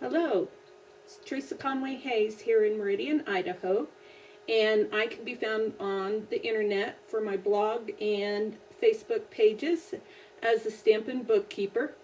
Hello, it's Theresaconwayhayes here in Meridian, Idaho, and I can be found on the internet for my blog and Facebook pages as the Stampin Bookkeeper.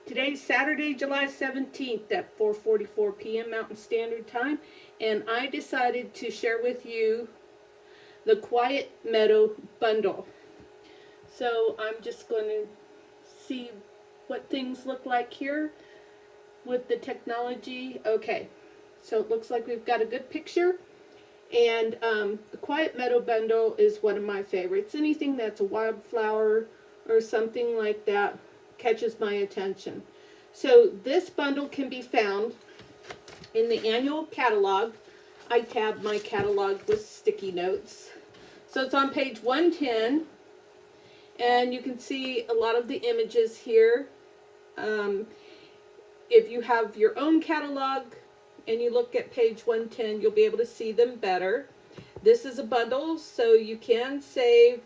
Today's Saturday, July 17th at 4:44 p.m. Mountain Standard Time, and I decided to share with you the Quiet Meadow bundle. So I'm just going to see what things look like here with the technology. Okay, so it looks like we've got a good picture, and the Quiet Meadow bundle is one of my favorites. Anything that's a wildflower or something like that catches my attention. So this bundle can be found in the annual catalog. I tabbed my catalog with sticky notes. So it's on page 110, and you can see a lot of the images here. If you have your own catalog and you look at page 110, you'll be able to see them better. This is a bundle, so you can save,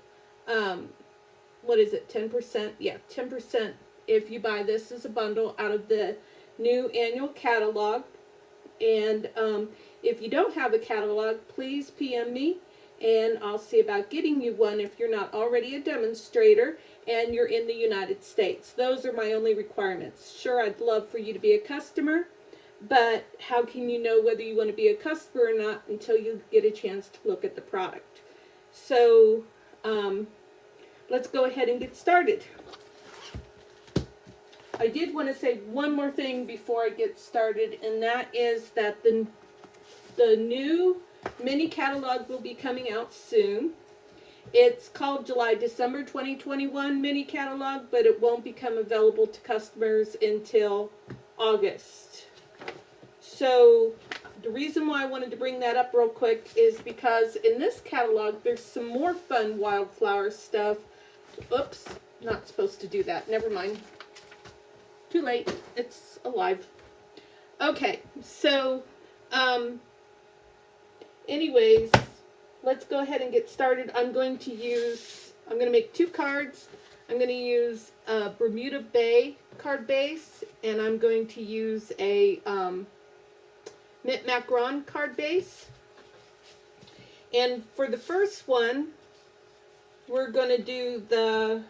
what is it, 10%? Yeah, 10% if you buy this as a bundle out of the new annual catalog. And if you don't have a catalog, please PM me, and I'll see about getting you one if you're not already a demonstrator and you're in the United States. Those are my only requirements. Sure, I'd love for you to be a customer, but how can you know whether you want to be a customer or not until you get a chance to look at the product? So let's go ahead and get started. I did want to say one more thing before I get started, and that is that the new mini catalog will be coming out soon. It's called December 2021 mini catalog, but it won't become available to customers until August. So the reason why I wanted to bring that up real quick is because in this catalog there's some more fun wildflower stuff. Oops, not supposed to do that. Never mind. Too late. It's alive. Okay, so anyways, let's go ahead and get started. I'm going to make two cards. I'm going to use a Bermuda Bay card base, and I'm going to use a Mint Macaron card base. And for the first one, we're going to do the,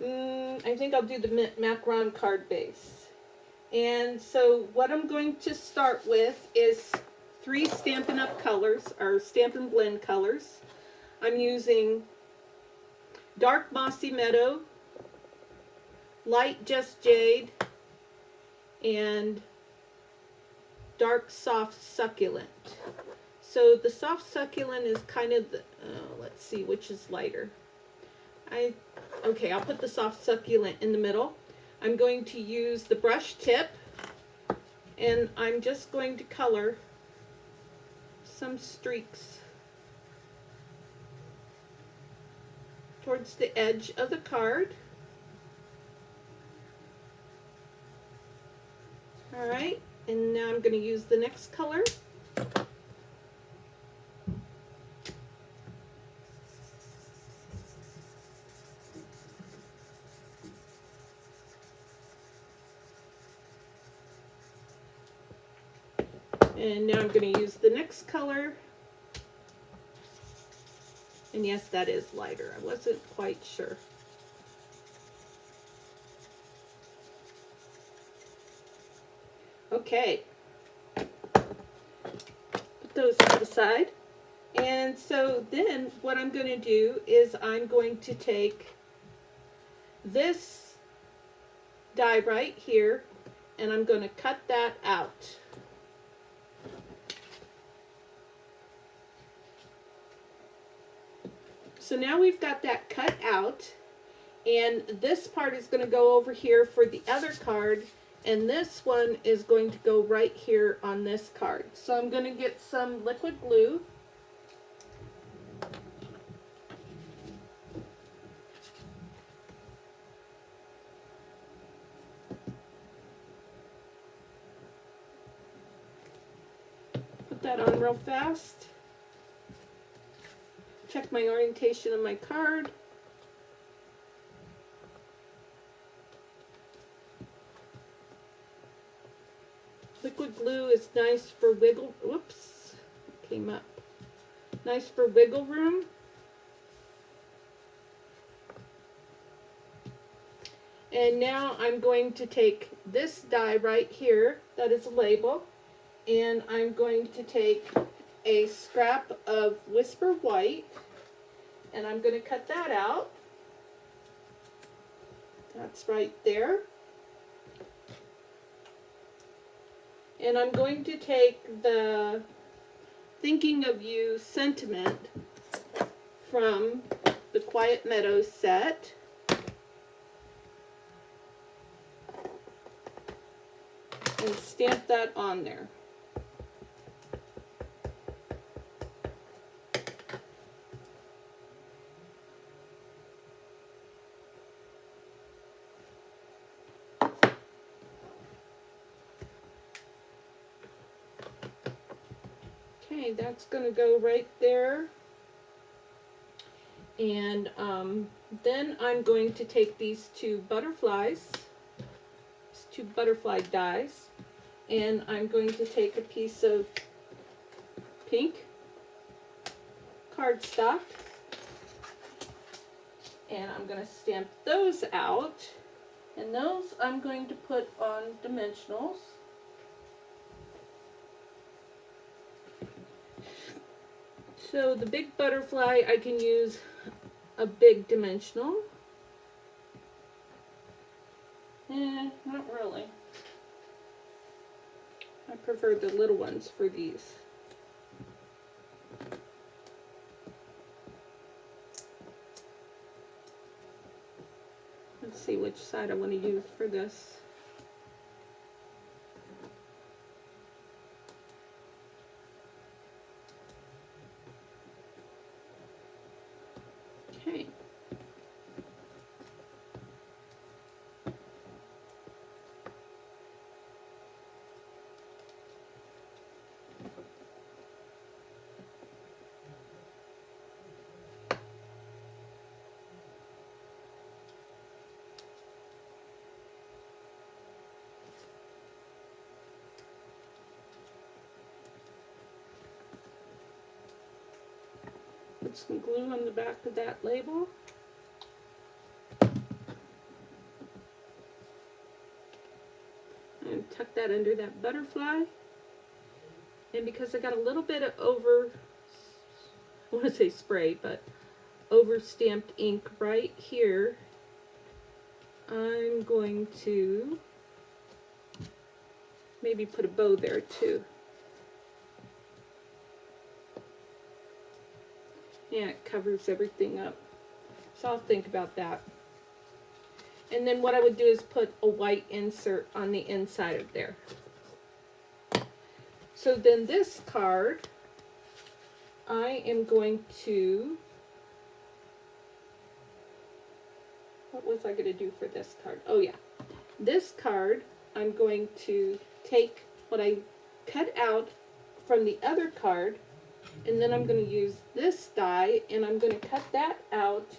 I think I'll do the Mint Macaron card base. And so what I'm going to start with is 3 Stampin' Up colors, or Stampin' Blend colors. I'm using Dark Mossy Meadow, Light Just Jade, and Dark Soft Succulent. So the Soft Succulent is kind of the, let's see which is lighter. Okay, I'll put the Soft Succulent in the middle. I'm going to use the brush tip, and I'm just going to color some streaks towards the edge of the card. Alright, and now I'm going to use the next color. And now I'm going to use the next color. And yes, that is lighter. I wasn't quite sure. Okay. Put those to the side. And so then what I'm going to do is I'm going to take this die right here, and I'm going to cut that out. So now we've got that cut out, and this part is going to go over here for the other card, and this one is going to go right here on this card. So I'm going to get some liquid glue. Put that on real fast. Check my orientation of my card. Liquid glue is nice for wiggle, whoops, came up. Nice for wiggle room. And now I'm going to take this die right here, that is a label, and I'm going to take a scrap of Whisper White, and I'm going to cut that out. That's right there. And I'm going to take the Thinking of You sentiment from the Quiet Meadow set. And stamp that on there. Okay, that's going to go right there. And then I'm going to take these two butterflies, these two butterfly dies, and I'm going to take a piece of pink cardstock, and I'm going to stamp those out, and those I'm going to put on dimensionals. So the big butterfly, I can use a big dimensional. Not really. I prefer the little ones for these. Let's see which side I want to use for this. Okay. Put some glue on the back of that label. And tuck that under that butterfly. And because I got a little bit of I want to say spray, but over stamped ink right here, I'm going to maybe put a bow there too. Yeah, it covers everything up. So I'll think about that. And then what I would do is put a white insert on the inside of there. So then this card, I am going to, what was I going to do for this card? Oh yeah, this card, I'm going to take what I cut out from the other card, and then I'm going to use this die, and I'm going to cut that out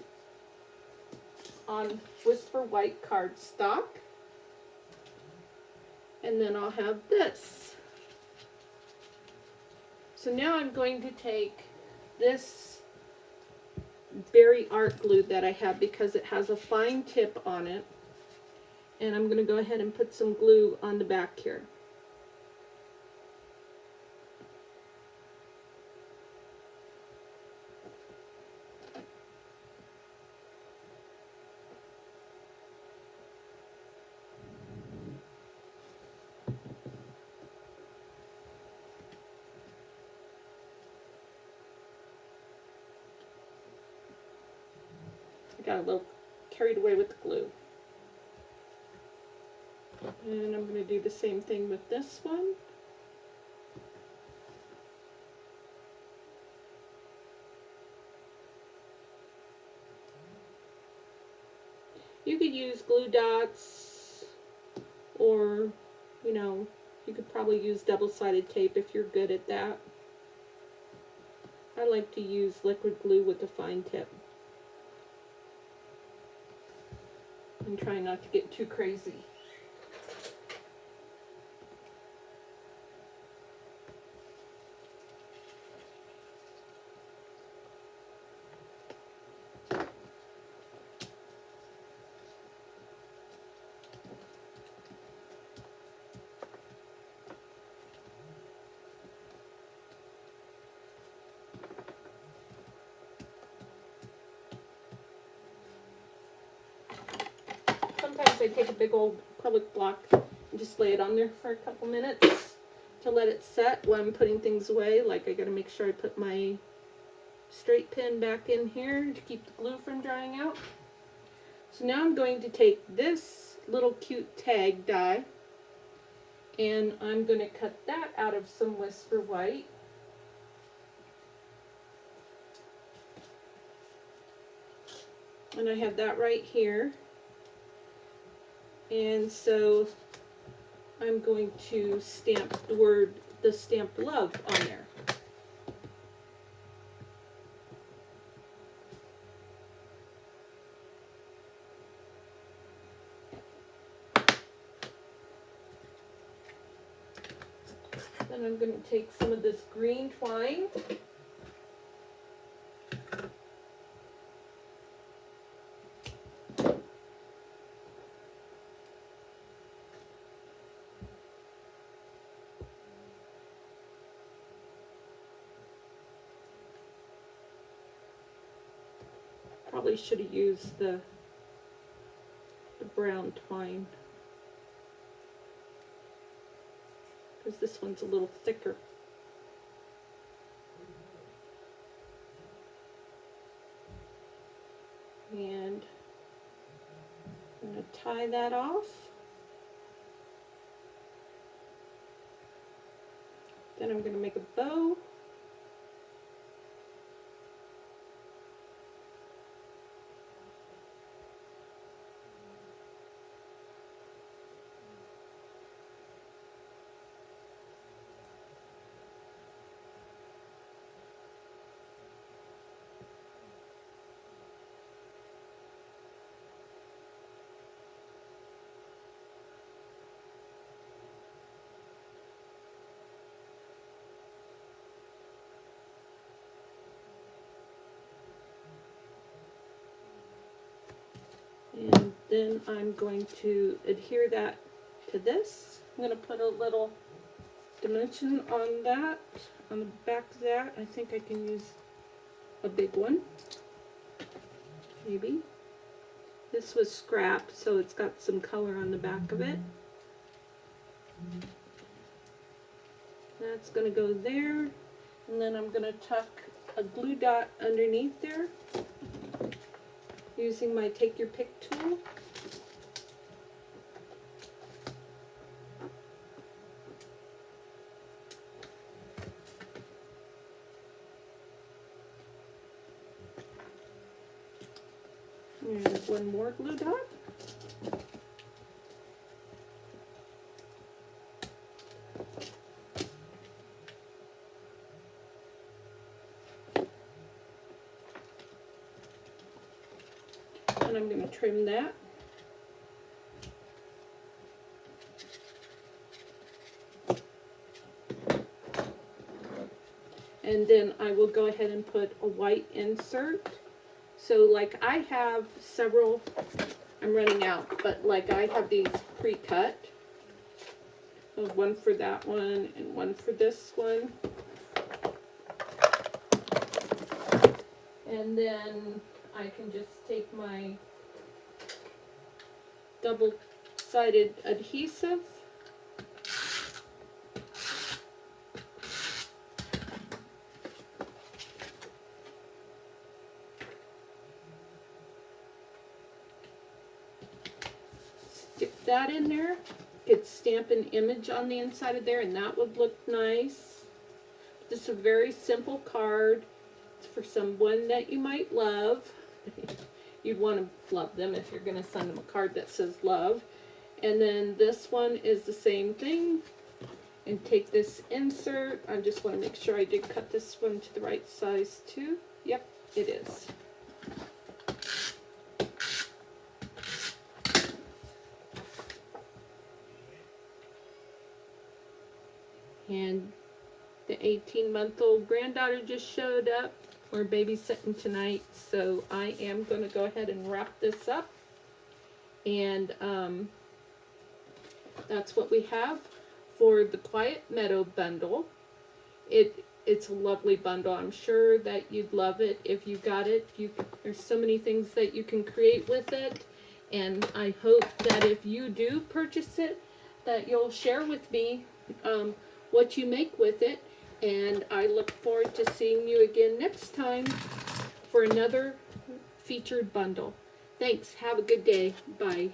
on Whisper White cardstock. And then I'll have this. So now I'm going to take this berry art glue that I have because it has a fine tip on it. And I'm going to go ahead and put some glue on the back here. I got a little carried away with the glue. And I'm going to do the same thing with this one. You could use glue dots, or, you know, you could probably use double-sided tape if you're good at that. I like to use liquid glue with a fine tip. I'm trying not to get too crazy. sometimes I take a big old acrylic block and just lay it on there for a couple minutes to let it set while I'm putting things away. Like I gotta make sure I put my straight pin back in here to keep the glue from drying out. So now I'm going to take this little cute tag die and I'm going to cut that out of some Whisper White. And I have that right here. And so I'm going to stamp the stamp love on there. Then I'm going to take some of this green twine probably should have used the brown twine, because this one's a little thicker. And I'm going to tie that off. Then I'm going to make a bow. And then I'm going to adhere that to this. I'm going to put a little dimension on that, on the back of that. I think I can use a big one, maybe. This was scrap, so it's got some color on the back of it. That's going to go there, and then I'm going to tuck a glue dot underneath there, using my take your pick tool. And one more glue dot. And I'm going to trim that. And then I will go ahead and put a white insert. So like I have several, I'm running out, but like I have these pre-cut. One for that one and one for this one. And then I can just take my double-sided adhesive stick that in there, could stamp an image on the inside of there and that would look nice. This is a very simple card. It's for someone that you might love. You'd want to love them if you're going to send them a card that says love. And then this one is the same thing. And take this insert. I just want to make sure I did cut this one to the right size too. Yep, it is. And the 18-month-old granddaughter just showed up. We're babysitting tonight, so I am going to go ahead and wrap this up. And that's what we have for the Quiet Meadow bundle. It's a lovely bundle. I'm sure that you'd love it if you got it. There's so many things that you can create with it. And I hope that if you do purchase it, that you'll share with me what you make with it. And I look forward to seeing you again next time for another featured bundle. Thanks. Have a good day. Bye.